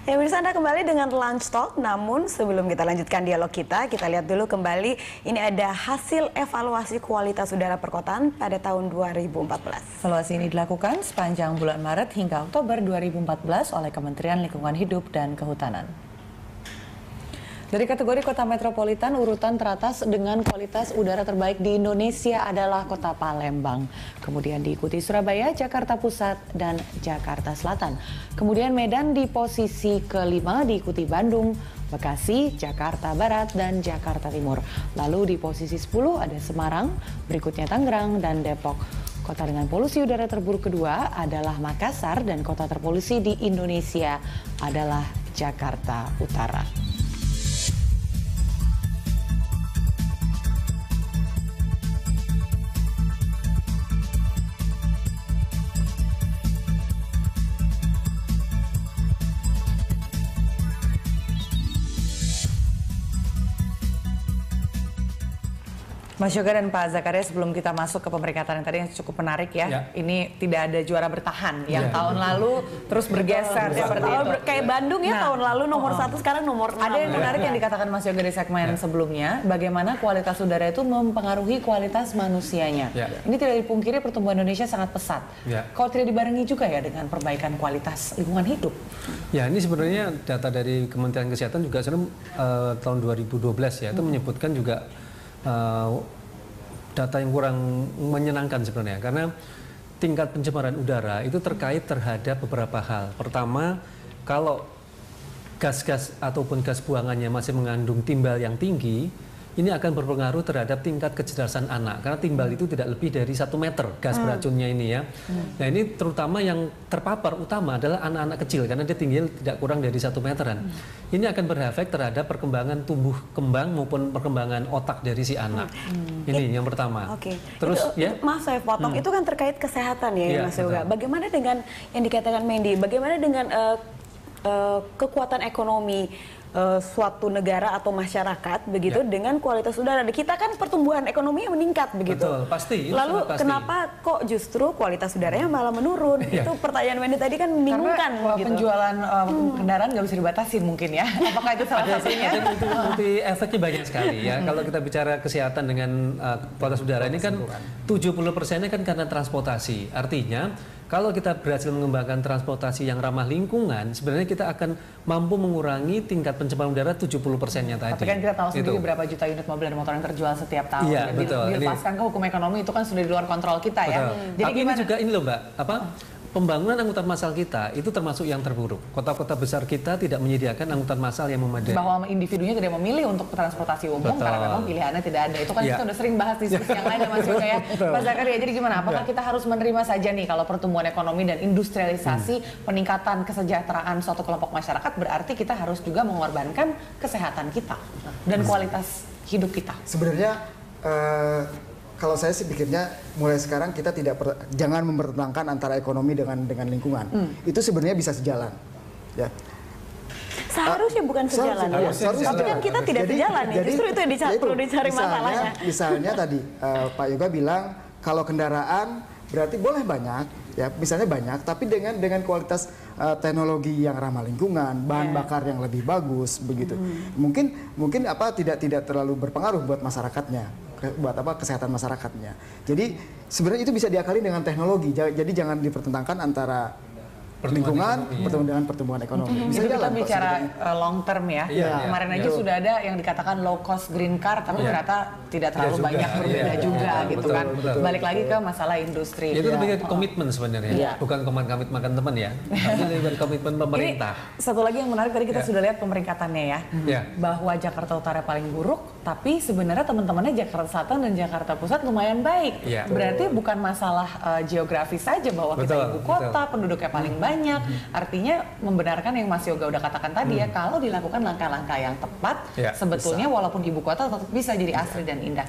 Ya pemirsa, Anda kembali dengan Lunch Talk. Namun sebelum kita lanjutkan dialog kita lihat dulu kembali ini ada hasil evaluasi kualitas udara perkotaan pada tahun 2014. Evaluasi ini dilakukan sepanjang bulan Maret hingga Oktober 2014 oleh Kementerian Lingkungan Hidup dan Kehutanan. Dari kategori kota metropolitan, urutan teratas dengan kualitas udara terbaik di Indonesia adalah kota Palembang. Kemudian diikuti Surabaya, Jakarta Pusat, dan Jakarta Selatan. Kemudian Medan di posisi kelima, diikuti Bandung, Bekasi, Jakarta Barat, dan Jakarta Timur. Lalu di posisi 10 ada Semarang, berikutnya Tangerang, dan Depok. Kota dengan polusi udara terburuk kedua adalah Makassar, dan kota terpolusi di Indonesia adalah Jakarta Utara. Mas Yoga dan Pak Zakaria, sebelum kita masuk ke pemeringkatan yang tadi yang cukup menarik ya. Ini tidak ada juara bertahan. Yang tahun lalu terus bergeser seperti itu. Kayak Bandung ya, tahun lalu nomor 1, sekarang nomor 6. Ada yang menarik yang dikatakan Mas Yoga di segmen sebelumnya, bagaimana kualitas udara itu mempengaruhi kualitas manusianya. Ini tidak dipungkiri, pertumbuhan Indonesia sangat pesat. Kalau tidak dibarengi juga ya dengan perbaikan kualitas lingkungan hidup. Ya, ini sebenarnya data dari Kementerian Kesehatan juga tahun 2012 ya, itu menyebutkan juga data yang kurang menyenangkan sebenarnya, karena tingkat pencemaran udara itu terkait terhadap beberapa hal. Pertama, kalau gas-gas ataupun gas buangannya masih mengandung timbal yang tinggi, ini akan berpengaruh terhadap tingkat kecerdasan anak, karena timbal itu tidak lebih dari 1 meter gas beracunnya ini ya. Nah, ini terutama yang terpapar utama adalah anak-anak kecil, karena dia tingginya tidak kurang dari 1 meteran. Ini akan berefek terhadap perkembangan tumbuh kembang maupun perkembangan otak dari si anak. Ini yang pertama. Terus Mas, saya potong, itu kan terkait kesehatan ya, Mas Yoga. Bagaimana dengan yang dikatakan Mendy, bagaimana dengan kekuatan ekonomi suatu negara atau masyarakat begitu dengan kualitas udara? Kita kan pertumbuhan ekonominya meningkat begitu. Betul, pasti. Lalu kenapa kok justru kualitas udaranya malah menurun? Itu pertanyaan Mendy tadi kan membingungkan. Karena gitu. Penjualan kendaraan nggak bisa dibatasin mungkin ya. Apakah itu salah satunya? Itu efeknya banyak sekali ya. Kalau kita bicara kesehatan dengan kualitas udara ini kan 70%-nya kan karena transportasi. Artinya kalau kita berhasil mengembangkan transportasi yang ramah lingkungan, sebenarnya kita akan mampu mengurangi tingkat pencemaran udara 70%-nya tadi. Tapi kan kita tahu sendiri berapa juta unit mobil dan motor yang terjual setiap tahun. Iya, betul. Dilepaskan ke hukum ekonomi itu kan sudah di luar kontrol kita ya. Jadi tapi gimana? Ini juga ini loh Mbak, pembangunan angkutan massal kita itu termasuk yang terburuk. Kota-kota besar kita tidak menyediakan angkutan massal yang memadai. Bahwa individunya tidak memilih untuk transportasi umum karena memang pilihannya tidak ada. Itu kan kita udah sering bahas diskusi yang lain ya Mas Yoga ya. Pak Zakaria, jadi gimana? Apakah kita harus menerima saja nih kalau pertumbuhan ekonomi dan industrialisasi, peningkatan kesejahteraan suatu kelompok masyarakat, berarti kita harus juga mengorbankan kesehatan kita dan kualitas hidup kita? Sebenarnya kalau saya sih pikirnya mulai sekarang kita jangan mempertentangkan antara ekonomi dengan lingkungan. Itu sebenarnya bisa sejalan. Ya. Seharusnya bukan sejalan. Tapi kan kita tidak sejalan nih. Justru itu yang perlu dicari masalahnya. Misalnya tadi Pak Yoga bilang kalau kendaraan berarti boleh banyak, ya misalnya banyak, tapi dengan kualitas teknologi yang ramah lingkungan, bahan bakar yang lebih bagus, begitu. Mungkin tidak terlalu berpengaruh buat masyarakatnya. Buat kesehatan masyarakatnya. Jadi sebenarnya itu bisa diakali dengan teknologi. Jadi jangan dipertentangkan antara lingkungan dengan pertumbuhan ekonomi. Bisa kita bicara long term ya. Kemarin aja sudah ada yang dikatakan low cost green car, tapi ternyata tidak terlalu banyak berbeda juga gitu kan. Balik lagi ke masalah industri. Itu lebih ke komitmen sebenarnya, bukan komitmen makan teman ya. Tapi lebih komitmen pemerintah. Ini satu lagi yang menarik, tadi kita sudah lihat pemeringkatannya ya. Bahwa Jakarta Utara paling buruk, tapi sebenarnya teman-temannya Jakarta Selatan dan Jakarta Pusat lumayan baik. Berarti bukan masalah geografis saja bahwa kita ibu kota, penduduknya paling banyak. Artinya membenarkan yang Mas Yoga udah katakan tadi ya, kalau dilakukan langkah-langkah yang tepat, sebetulnya walaupun ibu kota tetap bisa jadi asri dan indah.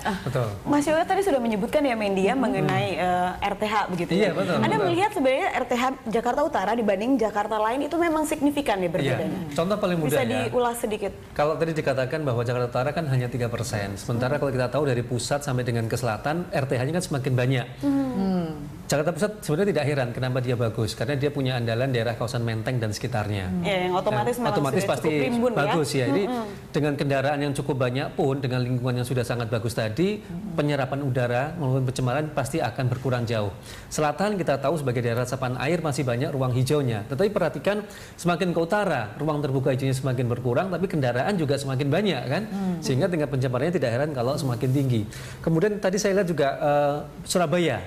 Mas Yoga tadi sudah menyebutkan ya Mendy ya mengenai RTH begitu. Anda melihat sebenarnya RTH Jakarta Utara dibanding Jakarta lain itu memang signifikan ya berbedanya. Contoh paling mudah bisa diulas sedikit. Kalau tadi dikatakan bahwa Jakarta Utara kan hanya 3%, sementara kalau kita tahu dari pusat sampai dengan ke selatan RTH-nya kan semakin banyak. Jakarta Pusat sebenarnya tidak heran kenapa dia bagus, karena dia punya andalan daerah kawasan Menteng dan sekitarnya. Ya, yang otomatis memang otomatis sudah pasti cukup rimbun, bagus ya. Ini dengan Mm-mm. kendaraan yang cukup banyak pun, dengan lingkungan yang sudah sangat bagus tadi, penyerapan udara maupun pencemaran pasti akan berkurang jauh. Selatan kita tahu sebagai daerah resapan air masih banyak ruang hijaunya. Tetapi perhatikan semakin ke utara, ruang terbuka hijaunya semakin berkurang, tapi kendaraan juga semakin banyak kan, sehingga tingkat pencemarannya tidak heran kalau semakin tinggi. Kemudian tadi saya lihat juga Surabaya.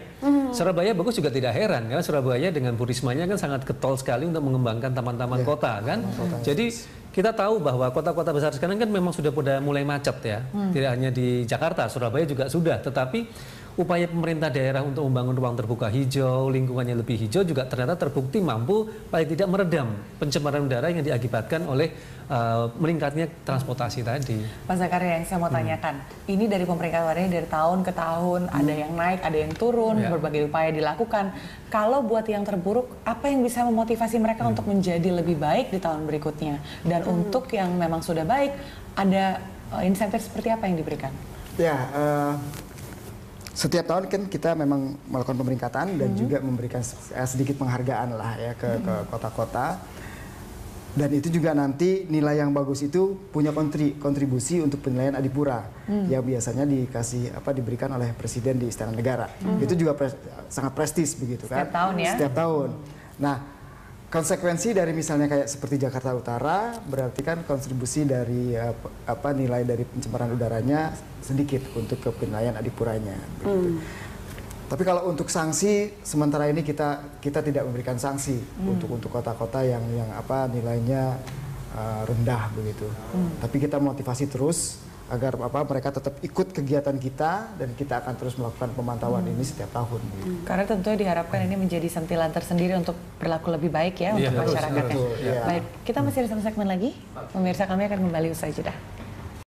Surabaya bagus juga tidak heran, karena Surabaya dengan Bu Rismanya kan sangat getol sekali untuk mengembangkan taman-taman kota kan. Jadi kita tahu bahwa kota-kota besar sekarang kan memang sudah pada mulai macet ya. Tidak hanya di Jakarta, Surabaya juga sudah. Tetapi upaya pemerintah daerah untuk membangun ruang terbuka hijau, lingkungannya lebih hijau juga ternyata terbukti mampu paling tidak meredam pencemaran udara yang diakibatkan oleh meningkatnya transportasi tadi. Mas Zakaria, yang saya mau tanyakan, ini dari pemerintah daerah dari tahun ke tahun, ada yang naik, ada yang turun, berbagai upaya dilakukan. Kalau buat yang terburuk, apa yang bisa memotivasi mereka untuk menjadi lebih baik di tahun berikutnya? Dan untuk yang memang sudah baik, ada insentif seperti apa yang diberikan? Ya, setiap tahun kan kita memang melakukan pemeringkatan dan juga memberikan sedikit penghargaan lah ya ke kota-kota. Dan itu juga nanti nilai yang bagus itu punya kontribusi untuk penilaian Adipura yang biasanya diberikan oleh Presiden di Istana Negara. Itu juga sangat prestis begitu kan. Setiap tahun ya. Setiap tahun. Nah, konsekuensi dari misalnya kayak seperti Jakarta Utara berarti kan kontribusi dari nilai dari pencemaran udaranya sedikit untuk ke penilaian Adipuranya. Begitu. Tapi kalau untuk sanksi sementara ini kita tidak memberikan sanksi untuk kota-kota yang nilainya rendah begitu. Tapi kita motivasi terus agar mereka tetap ikut kegiatan kita dan kita akan terus melakukan pemantauan ini setiap tahun. Gitu. Karena tentunya diharapkan ini menjadi sentilan tersendiri untuk berlaku lebih baik ya untuk masyarakatnya. Betul, ya. Baik, kita masih ada satu segmen lagi. Pemirsa, kami akan kembali usai jeda.